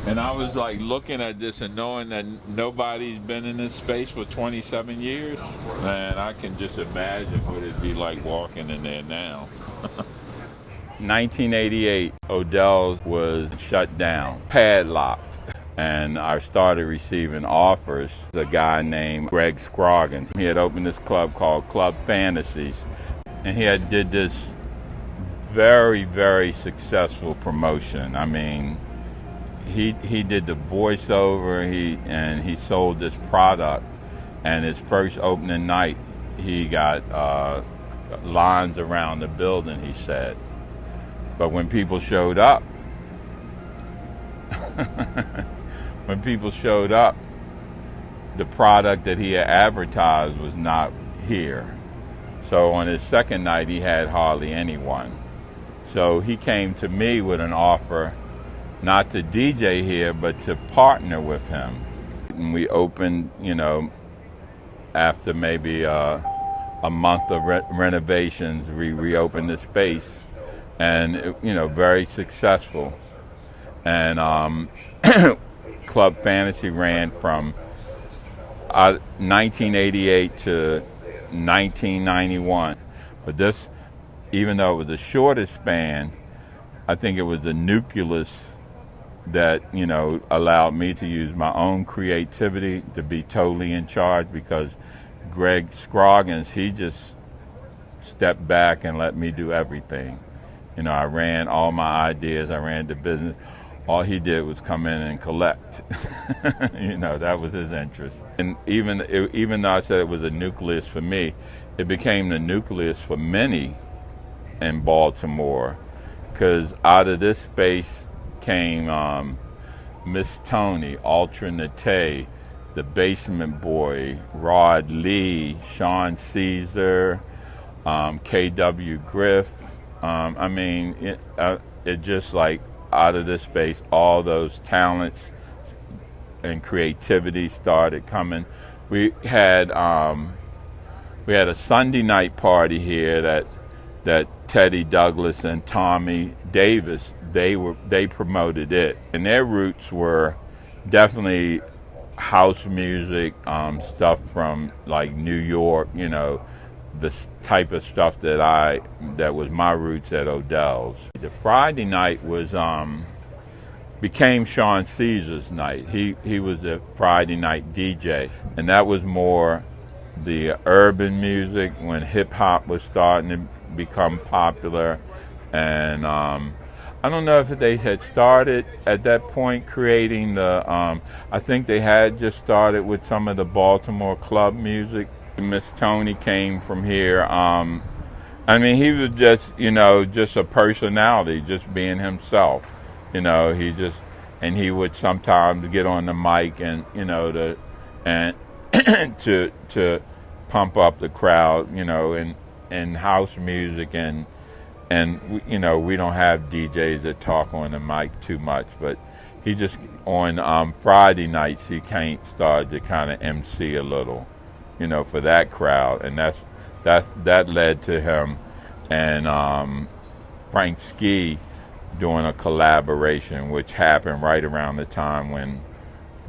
And I was like looking at this and knowing that nobody's been in this space for 27 years. Man, I can just imagine what it'd be like walking in there now. 1988, Odell's was shut down, padlocked. And I started receiving offers. A guy named Greg Scroggins, he had opened this club called Club Fantasies. And he had did this very, very successful promotion. I mean, he did the voiceover, he sold this product. And his first opening night, he got lines around the building, he said. But when people showed up, the product that he had advertised was not here. So on his second night, he had hardly anyone. So he came to me with an offer not to DJ here, but to partner with him. And we opened, after maybe a month of renovations, we reopened the space, and very successful. And Club Fantasy ran from 1988 to 1991. But this, even though it was the shortest span, I think it was the nucleus that allowed me to use my own creativity to be totally in charge, because Greg Scroggins, he just stepped back and let me do everything. I ran all my ideas, I ran the business. All he did was come in and collect. That was his interest. And even though I said it was a nucleus for me, it became the nucleus for many in Baltimore, because out of this space came Miss Tony, Ultra Nate, the Basement Boy, Rod Lee, Sean Caesar, K.W. Griff. It just like out of this space, all those talents and creativity started coming. We had a Sunday night party here that Teddy Douglas and Tommy Davis, they promoted it, and their roots were definitely house music, stuff from like New York, the type of stuff that was my roots at Odell's. The Friday night became Sean Caesar's night. He was a Friday night DJ, and that was more the urban music when hip hop was starting to become popular. And I don't know if they had started at that point creating I think they had just started with some of the Baltimore club music. Miss Tony came from here. He was just a personality, just being himself. He would sometimes get on the mic and to pump up the crowd, and house music, and we don't have DJs that talk on the mic too much, but he just on Friday nights he started to kind of MC a little, for that crowd, and that led to him and Frank Ski doing a collaboration, which happened right around the time when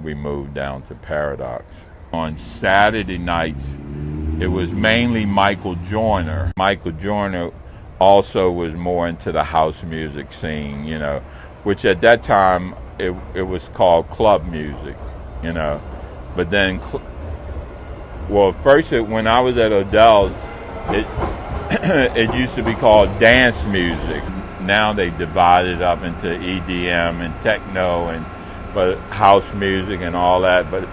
we moved down to Paradox. On Saturday nights, it was mainly Michael Joyner. Michael Joyner also was more into the house music scene, which at that time it was called club music, But then, first when I was at Odell's, it used to be called dance music. Now they divided up into EDM and techno, but house music and all that. But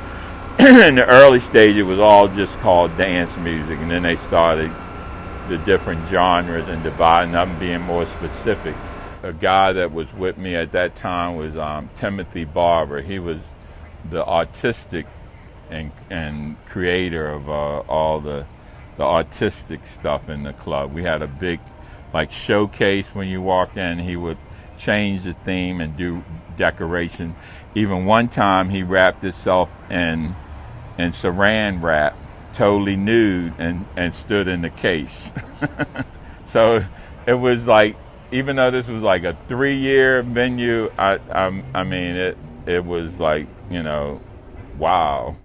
in the early stage, it was all just called dance music, and then they started the different genres and dividing up and being more specific. A guy that was with me at that time was Timothy Barber. He was the artistic and creator of all the artistic stuff in the club. We had a big showcase when you walked in. He would change the theme and do decoration. Even one time he wrapped himself in saran wrap, totally nude, and stood in the case. So it was even though this was a 3-year venue, it was like, wow.